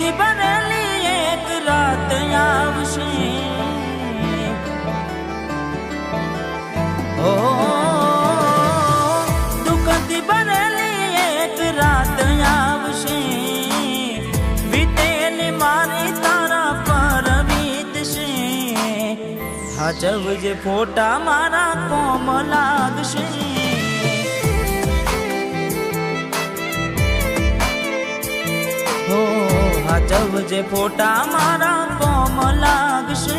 દુઃખથી ભરેલી એક રાત આવશે, ઓ દુઃખથી ભરેલી એક રાત આવશે, વીતેલી મારી તારા પર વીતશે, હાચવજે ફોટા મારા કોમ લાગશે, હાચવજે ફોટા મારા કોમ લાગશે,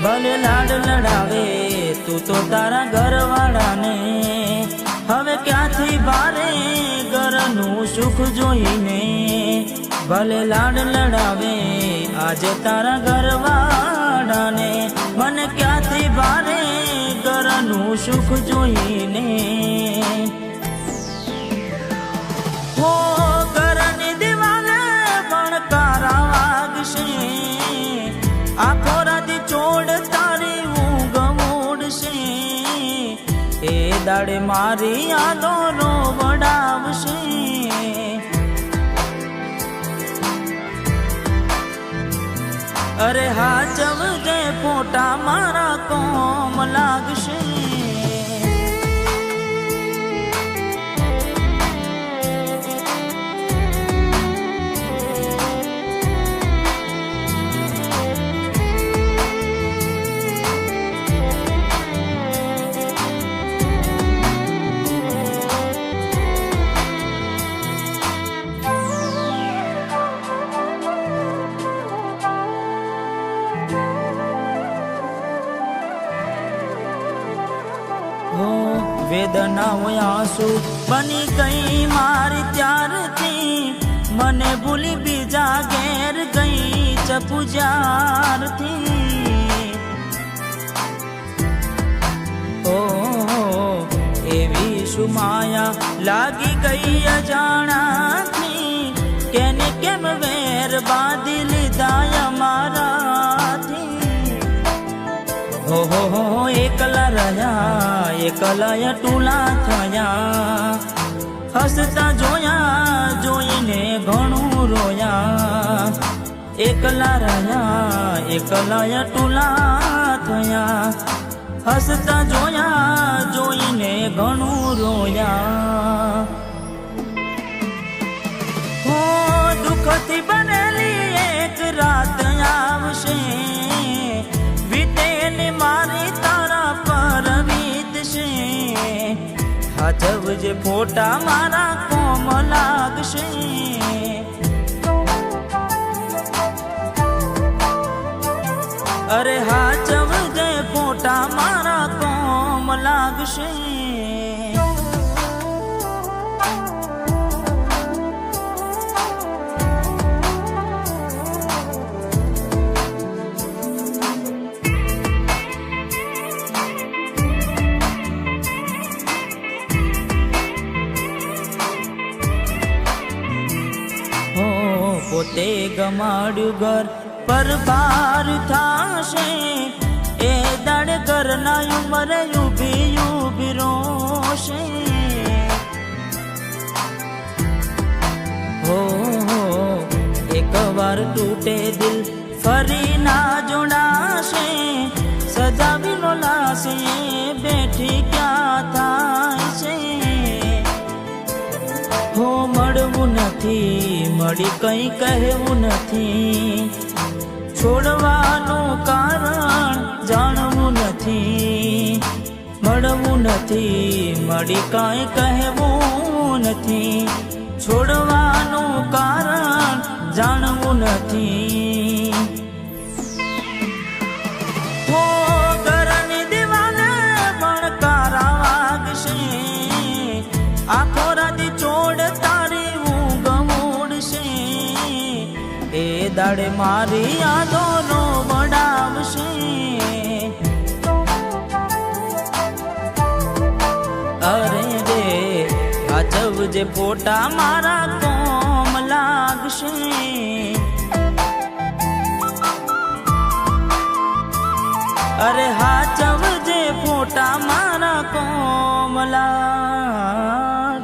ભલે લાડ લડાવે તું તો તારા ઘરવાળાને, હવે ક્યાંથી ભારે ઘરનું સુખ જોઈને, ભલે લાડ લડાવે આજે તારા ઘરવાળાને, મને ક્યાંથી ભારે ઘરનું સુખ જોઈને, હો ઘરની દિવાલે પણ કારા વાગશે, આખો રાતી ચોડ તારી ઊંઘ મોડશે, એ દાડે મારી યાદો નો વડાવશે, અરે હાચવજે ફોટા મારા કોમ લાગશે, વેદનાઓ આંસુ બની ગઈ મારી ત્યારથી, મને ભૂલી બીજા ઘેર ગઈ ચપુજારથી, ઓ એવી સુમાયા લાગી ગઈ અજાણાથી, કેને કેમ વેર બાંધી લીધા અમારાથી, હો એકલા રહ્યા એકલા ટૂલા થયા, હસતા જોયા જોઈને ઘણું રોયા, એકલા રહ્યા એકલા ટૂલા થયા, હસતા જોયા જોઈને ઘણું રોયા, હો દુઃખથી બનેલી એક રાત આવશે, વીતેલી મારી તારા પર વીતશે, હાચવજે ફોટા મારા કોમ લાગશે, અરે હાચવજે ફોટા મારા કોમ લાગશે, પોતે ગમાડ્યું ઘર પર ભાર થાશે, એ દાડે ઘરના ઉંમરે ઉભી ઉભી રોશે, હો એક વાર તૂટે દિલ ફરી ના જોડાશે, સજાવીનો લાશ એ બેઠી ક્યાં થાય છે, હો મળવું નથી મળી કઈ કહેવું નથી, છોડવાનું કારણ જાણવું નથી, મળવું નથી મળી કઈ કહેવું નથી, છોડવાનું કારણ જાણવું નથી, હો ઘરની દિવાલે પણ કારા વાગશે, આખો રાતી ચોડ તારી ઊંઘ મોડશે, એ દાડે મારી યાદો નો વડાવશે, અરે રે હાચવજે ફોટા મારા કોમ લાગશે, અરે હાચવજે ફોટા મારા કોમ લાગશે।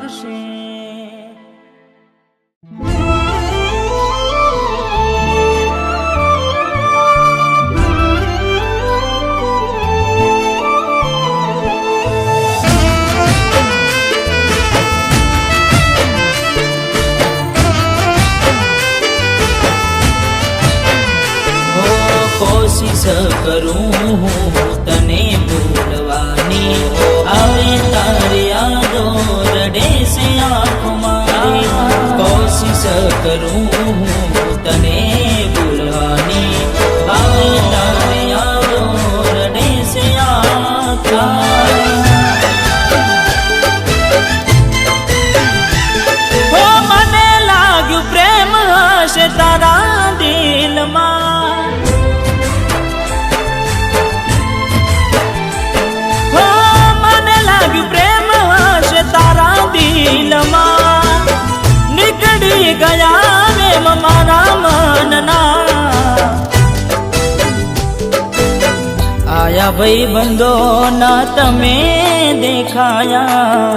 કરું હું તને ભૂલવાની, આવે તારી યાદો રડે છે આંખો મારી. કોશિશ કરું હું તને ભૂલવાની, આવે તારી યાદો રડે છે આંખો મારી. હો મને લાગ્યું પ્રેમ હશે તારા દિલમાં, હો મને લાગ્યું પ્રેમ હશે તારા દિલમાં. નીકળી ગયા વેમ મારા મનના, આયા ભાઈ બંધો ના તમે દેખાયા,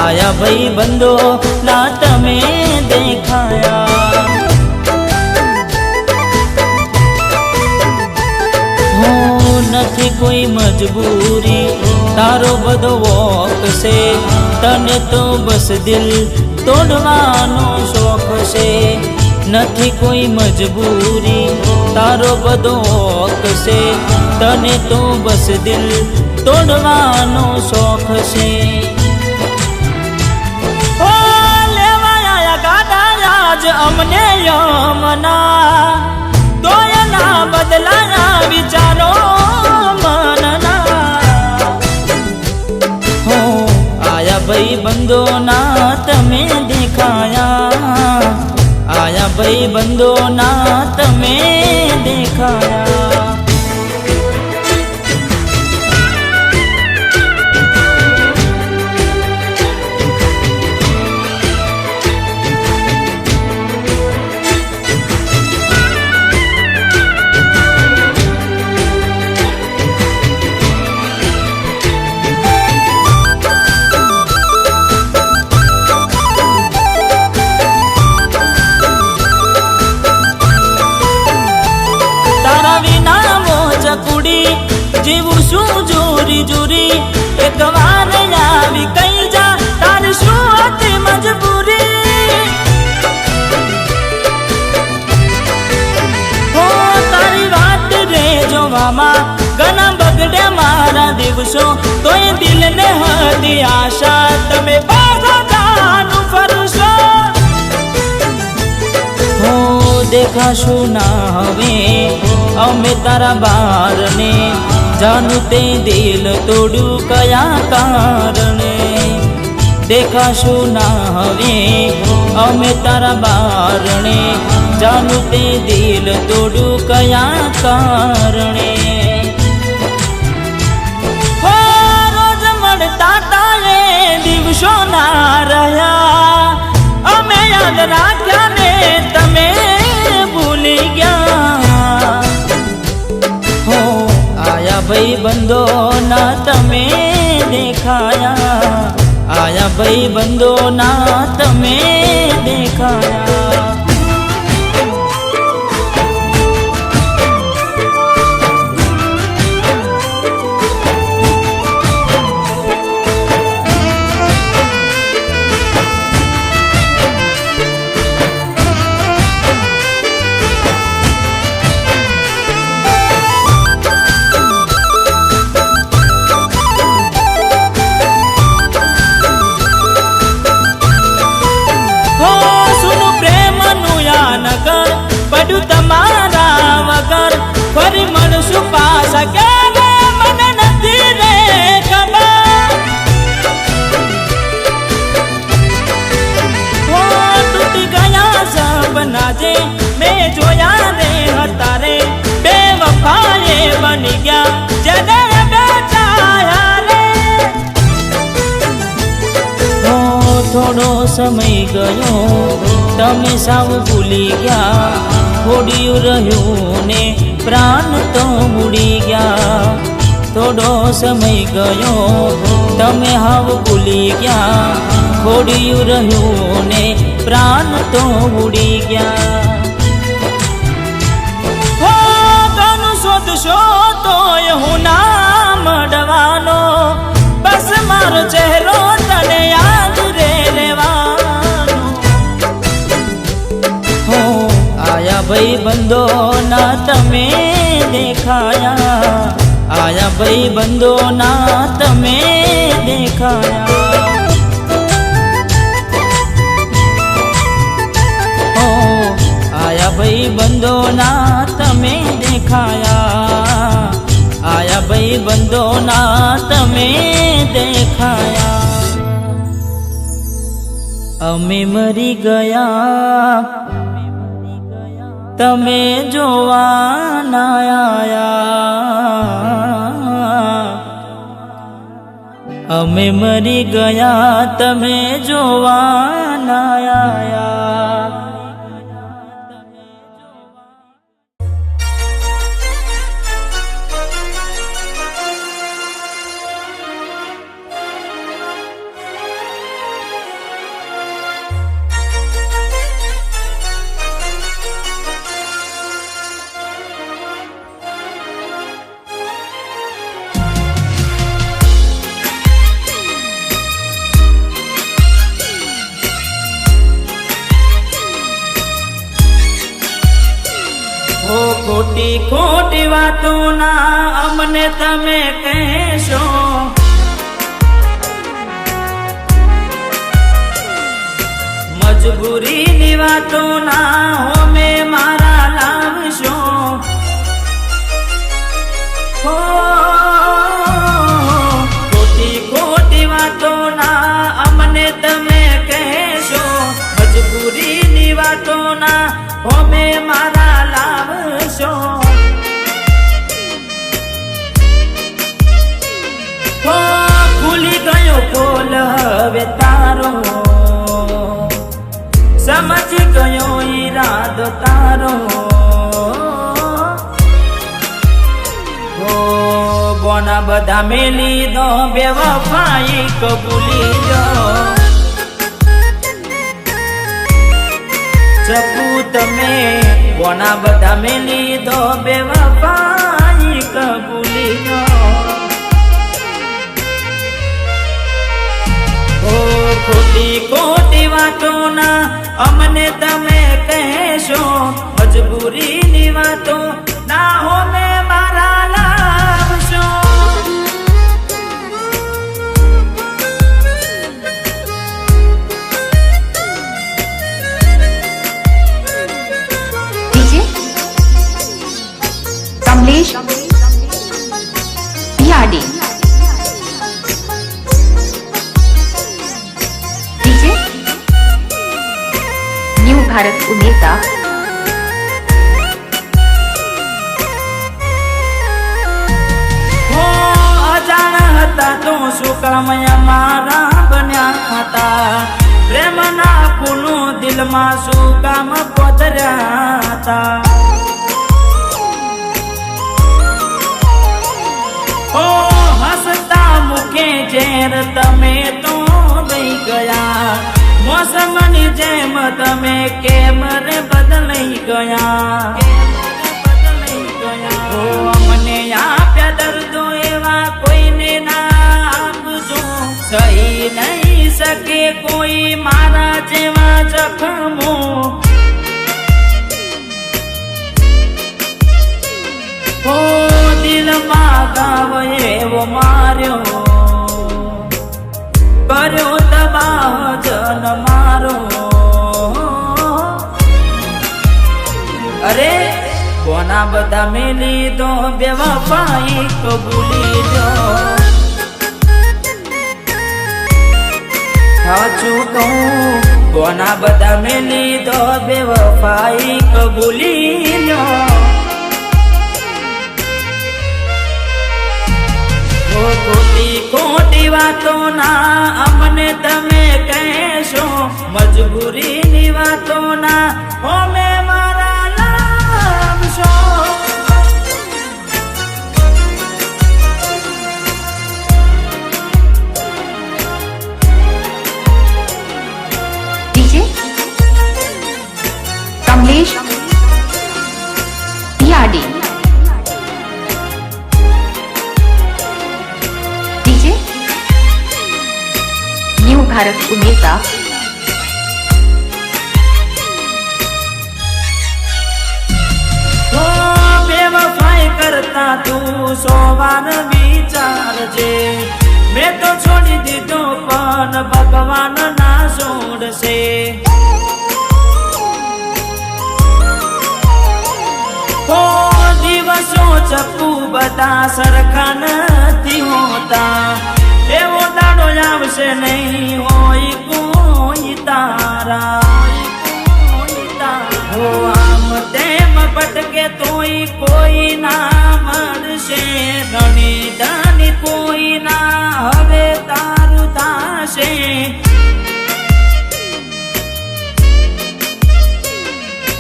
આયા ભાઈ બંધો ના તમે દેખાયા. હો નથી કોઈ મજબૂરી તારો બધો વોક છે, તને તો બસ દિલ તોડવાનો શોખ છે. નથી કોઈ મજબૂરી તારો બધો વોક છે, તને તો બસ દિલ તોડવાનો શોખ છે. અમને યમના તોયના બદલાયા વિચારો મનના. હો આયા ભાઈ બંધો ના તમે દેખાયા, આયા ભાઈ બંધો ના તમે દેખાયા. જીવું શું જોરી જોરી, એક વાર આવી કઈ જા તારી શું હતી મજબૂરી. હો તારી વાત રે જોવામાં ઘણા બગડ્યા મારા દિવસો, તોય દિલને હતી આશા તમે પાછા જાનું ફરશો. હો દેખાશું ના હવે અમે તારા બારને, જાનું તે દિલ તોડ્યું કયા કારણે. દેખાશું ના હવે અમે તારા બારણે, જાનું તે દિલ તોડ્યું કયા કારણે. હો રોજ મળતા તારે દિવસો ના રહ્યા, અમે યાદ રાખ્યા ને તમે ભૂલી ગયા. આયા ભાઈ બંધો ના તમે દેખાયા, આયા ભાઈ બંધો ના તમે દેખાયા. પડ્યું તમારા વગર ફરી મળશું પાછા ક્યારે મને નથી રે ખબર. હો તૂટી ગયા સપના જે મેં જોયા રે હતા રે, બે વફાએ બની ગયા જેને બેચાયા રે. હો થોડો સમય ગયો તમે સાવ ભૂલી ગયા, થોડ્યું રહ્યું ને પ્રાણ તો ઉડી ગયા. થોડો સમય ગયો તમે હાવ ભૂલી ગયા, થોડ્યું રહ્યું ને પ્રાણ તો ઉડી ગયા. હો તનું શોધશો તોય હું ના મળવાનો, બસ મારો ચહેરો તને યાદ રે લેવાનો. હો આયા ભાઈ બંધો ના તમે દેખાયા, आया भाई बंदो ना तमे देखाया। आया भाई बंदो ना तमे देखाया, आया भाई बंदो ना तमे देखाया। अमे मरी गया तमे जोवा ना आया, अमे मरी गया तमे जोवा ना आया। खोटी खोटी वातों ना अमने तमे कहेशो, मजबूरी नी वातों ना होमे मारा लावशो। खोटी खोटी वातों ना अमने तमे कहेशो, मजबूरी नी वातों ना होमे मारा लावशो। खुली गयो पोल हवे तारो, समझ गयो इरादो तारो। बोना बधा मेली दो बेवफाई कबूली दो, सपूत में बोना बधा मेली दो बेवफाई कबूली दो। खोटी खोटी वातों ना अमने तमे कहेशो, मजबूरी नी वातों ना होमे मारा लावशो। डीजे कमलेश याडी, डीजे न्यू भारत उमेता, अजाण हता तो शू काम मारा बन्या था, प्रेम ना फूलू दिल मा शू काम पधर्या था। हसता मुखे जेर तमे तो दई गया, मौसम नी जेम तमे केम रे बदलई गया। अमने आप्या दर्दो एवा कोई ने ना आपजो, सही नहीं सके कोई मारा जेवा जखमो। दिल मा गाव एवो मार्यो, कर्यो तबाह जन मारो। अरे बोना बधा मेली दो बेवफाई कबूली दो। साचू कहूं बोना बधा मेली दो बेवफाई कबूली दो। खोटी खोटी वातों ना अमने तमे कहेशो, मजबूरी नी वातों ना होमे मारा लावशो। डीजे कमलेश याडी, डीजे न्यू भारत उमेता, बेवफाई કરતા તું 100 વાર વિચારજે. મેં તો છોડી દીધો પણ ભગવાન ના છોડશે. ઓ દિવસો ચપ્પુ બધા સરખા નથી હોતા. એવો દાડો આવશે નહીં હોય કોઈ તારા. હો આમ તેમ ભટકે તોય કોઈ ના મળશે. ધણી ધણી કોઈ ના હવે તારું થાશે.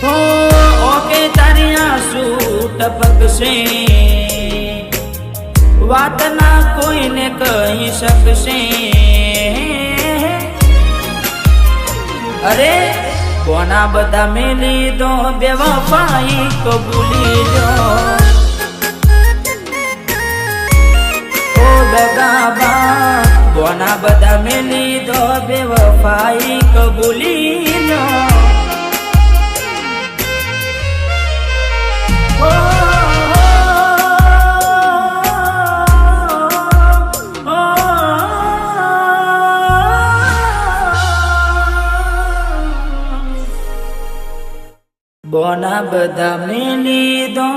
હો ઓકે તારી આંસુ ટપકશે. વાત ના કોઈને કહી શકશે. અરે કોના બધા મેલી દો બેવફાઈ કબૂલી દો. ઓ દગાબા કોના બધા મેલી દો બેવફાઈ કબૂલી દો. બોના બધા મેલી દો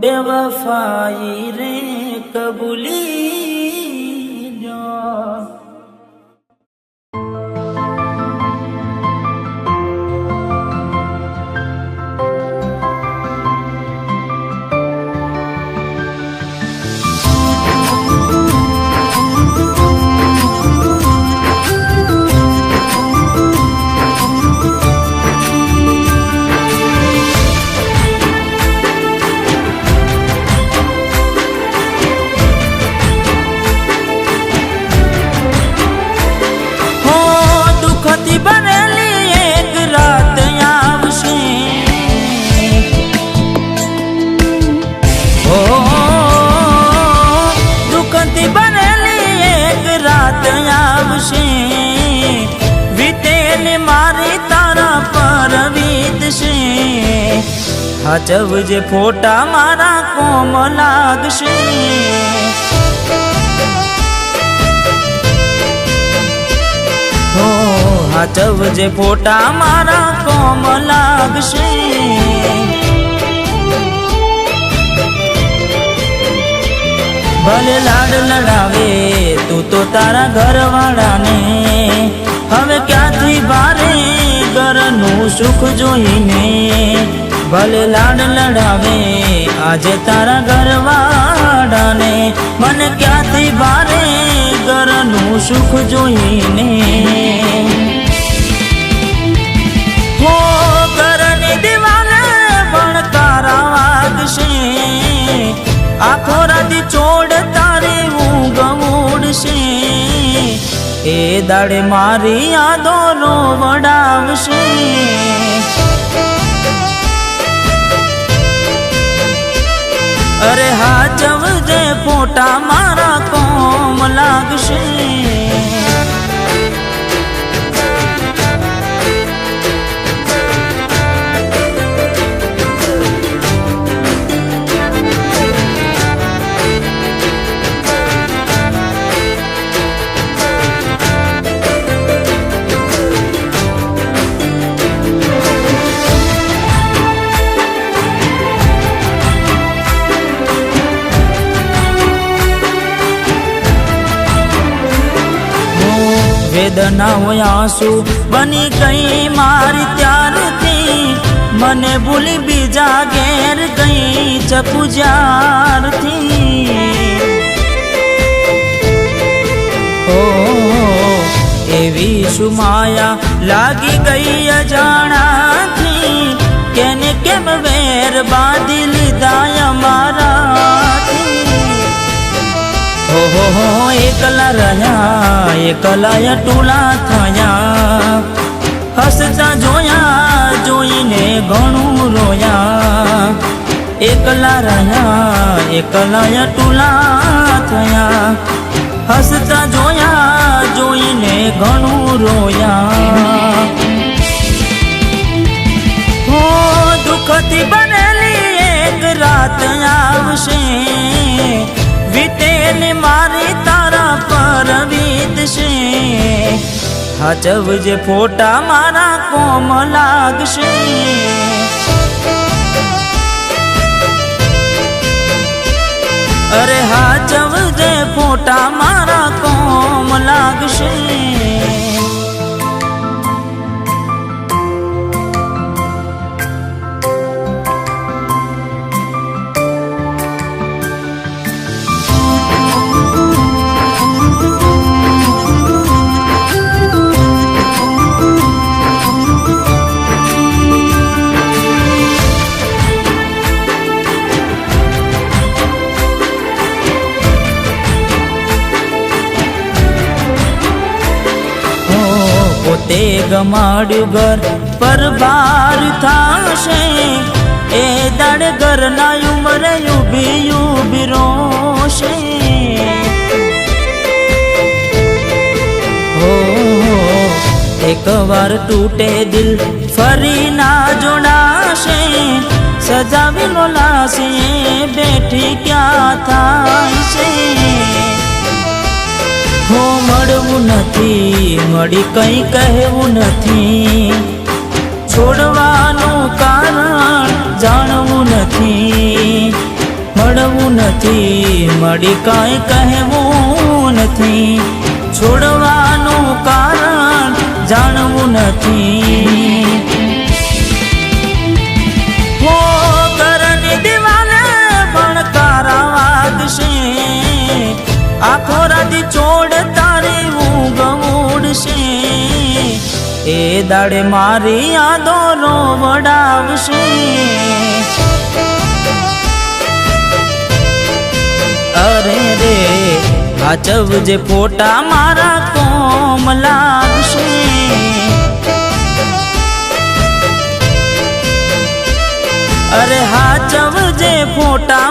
બેવફાઈ રે કબૂલી દો. વીતેલી મારી તારા પર વીતશે. હાચવજે ફોટા મારા કોમ લાગશે. હો હાચવજે ફોટા મારા કોમ લાગશે. ભલે લાડ લડાવે તું તો તારા ઘરવાળાને. હવે ક્યાંથી ભારે ઘરનું સુખ જોઈને. ભલે લાડ લડાવે આજે તારા ઘરવાળાને. મને ક્યાંથી ભારે ઘરનું સુખ જોઈને. હો ઘરની દિવાલે ભણકારા વાગશે. આખો રાતી ચોડ તારી ઊંઘ ઉડશે. એ દાડે મારી યાદો રોવડાવશે. અરે હાચવજે ફોટા મારા કોમ લાગશે. વેદનાઓ આંસુ બની ગઈ મારી ત્યારથી. મને ભૂલી બીજા ઘેર ગઈ ચપુ જ્યારથી. ઓ એવી શું માયા લાગી ગઈ અજાણાથી. કેને કેમ વેર બાંધી લીધા અમારાથી. હો એકલા રહ્યા એકલા ટોલા થયા. હસતા જોયા જોઈને ઘણું રોયા. એકલા રહ્યા એકલા ટોલા થયા. હસતા જોયા જોઈને ઘણું રોયા. હો દુઃખથી બને હાચવજે ફોટા મારા કોમ લાગશે. અરે હાચવજે ફોટા મારા કોમ લાગશે. પોતે ગમાડ્યું ઘર પર ભાર થાશે. એ દાડે ઘરના ઉમરે યુબી યુબી રોશે. હો એક વાર તૂટે દિલ ફરી ના જોડાશે. સજાવેલો લાશે બેઠી ક્યાં થાય છે. હો મળવું નથી મળી કંઈ કહેવું નથી. છોડવાનું કારણ જાણવું નથી. મળવું નથી મળી કંઈ કહેવું નથી. છોડવાનું કારણ જાણવું નથી. હો ઘરની દિવાલે ભણકારા વાગશે. આખો રાતી છોડ તારી ઊંઘ ઉડશે. એ દાડે મારી યાદો રોવડાવશે. અરે રે હાચવજે ફોટા મારા કોમ લાગશે. અરે હાચવજે ફોટા